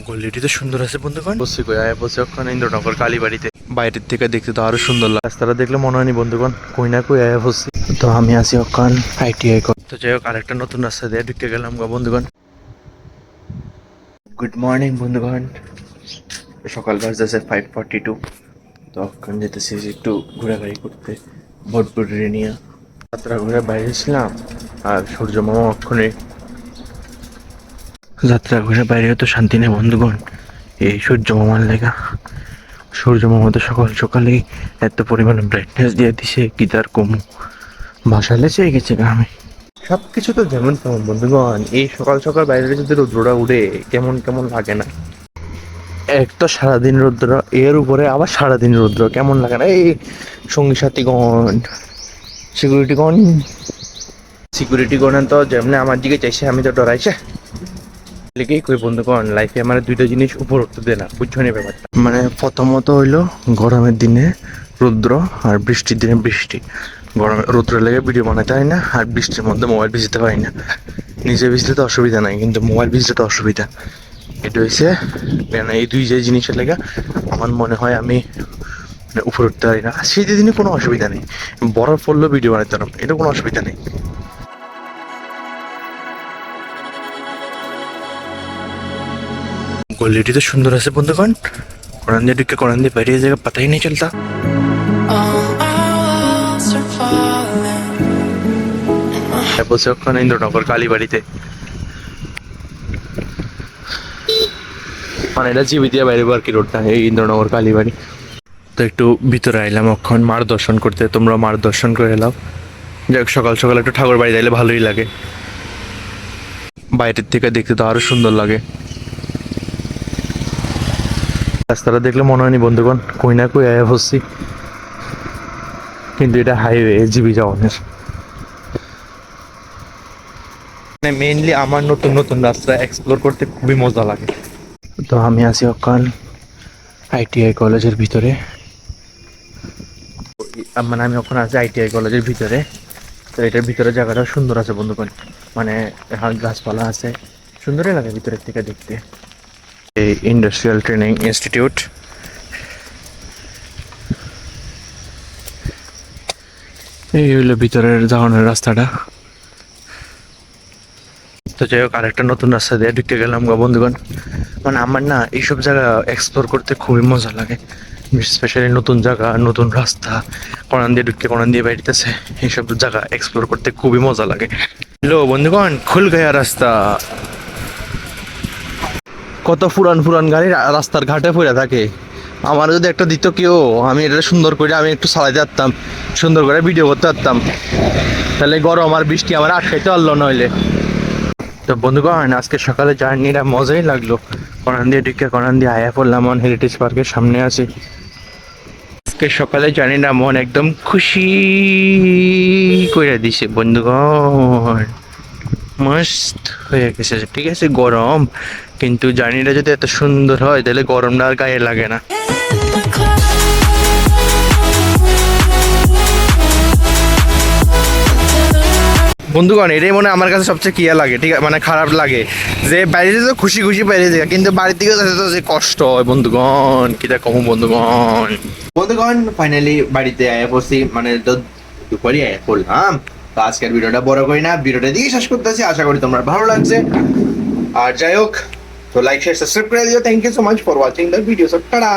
গল্লিটি তো সুন্দর আছে বন্ধুগণ। বসে বসে ওখানে ইন্দ্রনগর কালীবাড়িতে বাইরের থেকে দেখতে তো আরো সুন্দর লাগে। রাস্তাটা দেখলে মনে হয়নি বন্ধুগণ কই না কই আয়া বসছি। তো আমি আছি ওখান ITI তো যাই হোক আরেকটা নতুন রাস্তা দিয়ে ঢুকে গেলাম গো বন্ধুগণ। গুড মর্নিং বন্ধুগণ, সকাল বাজতেছে 5:42। তো ওখানে যেতেছি একটু ঘোরাঘুরি করতে ভোটপুর নিয়ে। যাত্রা ঘুরে বাইরে ছিলাম আর সূর্য মামা ওখানে যাত্রা ঘুরে বাইরে তো শান্তি নেই বন্ধুগণ। এই সূর্য মামার লেগা, সূর্য মামা তো সকাল সকালেই এত পরিমাণে ব্রাইটনেস দিয়ে দিছে কি তার কমু বাসায় লেচে গেছে আমি। সব কিছু তো যেমন তেমন বন্ধুগণ, এই সকাল সকাল বাইরে যদি রৌদ্রটা উঠে কেমন কেমন লাগে না। এক তো সারাদিন রৌদ্র, এর উপরে আবার সারাদিন রৌদ্র, কেমন লাগে না। এই সঙ্গী সাথীগণ, সিকিউরিটিগণ তো যেমনি আমার দিকে চাইছে আমি তো ডরাইছে লেগেই কই বন্ধুগণ। লাইফে আমার দুইটা জিনিস উপর উঠতে দেয় না, বুঝছো না ব্যাপারটা। মানে প্রথমত হইলো গরমের দিনে রৌদ্র আর বৃষ্টির দিনে বৃষ্টি। গরমে রৌদ্র লেগে ভিডিও বানাতে হয় না, আর বৃষ্টির মধ্যে মোবাইল ভিজতে হয় না। নিজে ভিজলে তো অসুবিধা নাই, কিন্তু মোবাইল ভিজলে তো অসুবিধা। এটা হয়েছে মানে এই দুই যে জিনিসের লেগে আমার মনে হয় আমি মানে উপরে উঠতে পারি না। সেই দিনে কোনো অসুবিধা নেই, বরফ পড়লেও ভিডিও বানাতে পারলাম, এটা কোনো অসুবিধা নেই। গল্লিটি তো সুন্দর আছে বন্ধুগণ। কোরআন দিয়ে ঢুকে কোরআন দিয়ে বেরিয়ে জায়গা পাতাই নেই চলতা। বলছে ওখানে ইন্দ্রনগর কালীবাড়িতে, মানে এটা জিবি দিয়ে বাইরে আর কি রোডটা, এই ইন্দ্রনগর কালীবাড়ি। তো একটু ভিতরে আইলাম অক্ষণ মার দর্শন করতে, তোমরা মার দর্শন করে এলাম। যাক সকাল সকাল একটু ঠাকুর বাড়ি যাইলে ভালোই লাগে, বাইরের থেকে দেখতে তো আরো সুন্দর লাগে। রাস্তাটা দেখলে মনে হয়নি বন্ধুগণ কই না কই আয়া বসছি, কিন্তু এটা হাইওয়ে জিবি যাওয়ানের। মানে মেইনলি আমার নতুন নতুন রাস্তা এক্সপ্লোর করতে খুবই মজা লাগে। তো আমি আছি ওখান ITI কলেজের ভিতরে, মানে আমি ওখানে আছি ITI কলেজের ভিতরে। তো এটার ভিতরে জায়গাটা সুন্দর আছে বন্ধুগণ, মানে গাছপালা আছে, সুন্দরই লাগে ভিতরের থেকে দেখতে। এই ইন্ডাস্ট্রিয়াল ট্রেনিং ইনস্টিটিউট, এই হইলো ভিতরের যাওয়ানোর রাস্তাটা। তো যাই হোক আরেকটা নতুন রাস্তা দিয়ে ঢুকে গেলাম গো বন্ধুগণ। মানে আমার না এইসব জায়গা এক্সপ্লোর করতে খুবই মজা লাগে, স্পেশালি নতুন জায়গা নতুন রাস্তা, কোরআন দিয়ে ঢুকে কোরআন দিয়ে বেরিতেছে, এইসব জায়গা এক্সপ্লোর করতে খুবই মজা লাগে। হ্যালো বন্ধুগণ, খুল গয়া রাস্তা। কত পুরান পুরান গাড়ি রাস্তার ঘাটে পড়ে থাকে, আমার যদি একটা দিত কেউ, আমি এটা সুন্দর করে আমি একটু চালাইতে পারতাম, সুন্দর করে ভিডিও করতে পারতাম, তাহলে গরম আর বৃষ্টি আমার আটকাইতে পারলো নইলে। তো বন্ধুগণ আজকে সকালে জার্নিটা মজাই লাগলো, কোরআন দিয়ে ঢুকে কোরআন দিয়ে আয়া পড়লাম, হেরিটেজ পার্কের সামনে আছি। আজকে সকালে জার্নিটা মন একদম খুশি করে দিছে বন্ধুগণ, মস্ত হয়ে গেছে। ঠিক আছে গরম, কিন্তু জার্নিটা যদি এত সুন্দর হয় তাহলে গরমটা আর গায়ে লাগে না। বন্ধুগণ এটাই মনে আমার কাছে সবচেয়ে কিয়া লাগে, ঠিক আছে মানে খারাপ লাগে যে বাইরে যেতে খুশি খুশি বাইরে যায়, কিন্তু বাড়ির দিকে যেতে তো যে কষ্ট হয় বন্ধুগণ, কিটা কম বন্ধুগণ। বন্ধুগণ ফাইনালি বাড়িতে আয়া পড়ছি, মানে তো দুপুরই আয়া পড়লাম। তো আজকের ভিডিওটা বড় করি না, ভিডিওটা দিকে শেষ করতেছি, আশা করি তোমরা ভালো লাগছে। আর যাই হোক তো লাইক শেয়ার সাবস্ক্রাইব করে দিও। Thank you so much for watching the video. Tata.